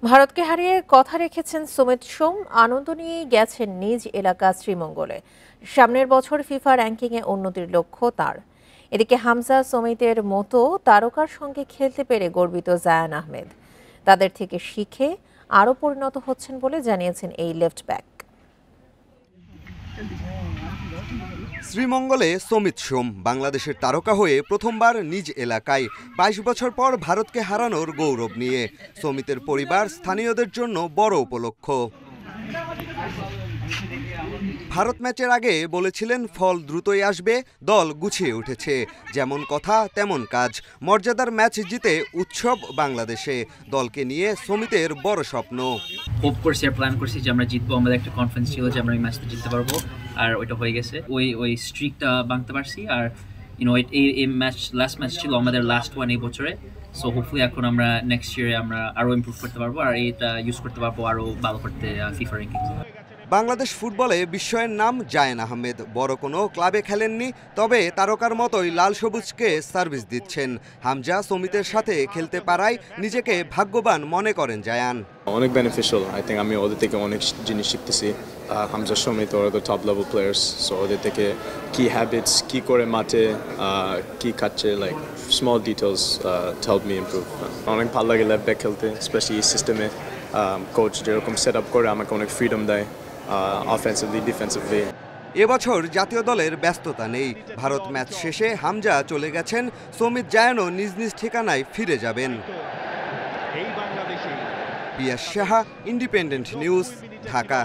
ভারতকে হারিয়ে কথা রেখেছেন সুমিত সোম। আনন্দ নিয়ে গেছেন নিজ এলাকা শ্রীমঙ্গলে। সামনের বছর ফিফা র্যাঙ্কিংয়ে উন্নতির লক্ষ্য তার। এদিকে হামজা সমিতের মতো তারকার সঙ্গে খেলতে পেরে গর্বিত জায়ান আহমেদ। তাদের থেকে শিখে আরও পরিণত হচ্ছেন বলে জানিয়েছেন এই লেফট ব্যাক। শ্রীমঙ্গলে সুমিত সোম বাংলাদেশের তারকা হয়ে প্রথমবার নিজ এলাকায় ২২ বছর পর ভারতকে হারানোর গৌরব নিয়ে। সুমিতের পরিবার স্থানীয়দের জন্য বড় উপলক্ষ। ভারত ম্যাচের আগে বলেছিলেন ফল দ্রুতই আসবে, দল গুছিয়ে উঠেছে। যেমন কথা তেমন কাজ। মর্যাদার ম্যাচ জিতে উৎসব বাংলাদেশে। দলকে নিয়ে সুমিতের বড় স্বপ্ন। হোপ করছি আর প্ল্যান করছি যে আমরা জিতবো। আমাদের একটা কনফিডেন্স ছিল যে আমরা এই ম্যাচটা জিততে পারবো, আর ওইটা হয়ে গেছে। ওই স্ট্রিকটা ভাঙতে পারছি। আর এই লাস্ট ম্যাচ ছিল আমাদের লাস্ট ওয়ান এই বছরে। সো হোপফুলি এখন আমরা নেক্সট ইয়ারে আমরা আরও ইমপ্রুভ করতে পারবো, আর এইটা ইউজ করতে পারবো আরও ভালো করতে ফিফা র্যাঙ্কিং। বাংলাদেশ ফুটবলে বিস্ময়ের নাম জায়ান আহমেদ। বড় কোনো ক্লাবে খেলেননি, তবে তারকার মতোই লাল সবুজকে সার্ভিস দিচ্ছেন। হামজা সমিতের সাথে খেলতে পারায় নিজেকে ভাগ্যবান মনে করেন জায়ান। অনেক বেনিফিশিয়াল। আই থিঙ্ক আমি ওদের থেকে অনেক জিনিস শিখতেছি। হামজা সমিত ওরা তো টপ লেভেল প্লেয়ার্স। সো ওদের থেকে কি হ্যাবিটস, কি করে মাঠে কি খাচ্ছে, like small details help me improve. অনেক ভালো লাগে লেফট ব্যাক খেলতে, স্পেশালি এই সিস্টেমে। কোচ যেরকম সেট আপ করে আমাকে অনেক ফ্রিডম দেয় অফেন্সিভলি, ডিফেন্সিভলি। এবছর জাতীয় দলের ব্যস্ততা নেই। ভারত ম্যাচ শেষে হামজা চলে গেছেন, সমিত জায়ানও নিজ নিজ ঠিকানায় ফিরে যাবেন। পিয়াস সাহা, ইন্ডিপেন্ডেন্ট নিউজ, ঢাকা।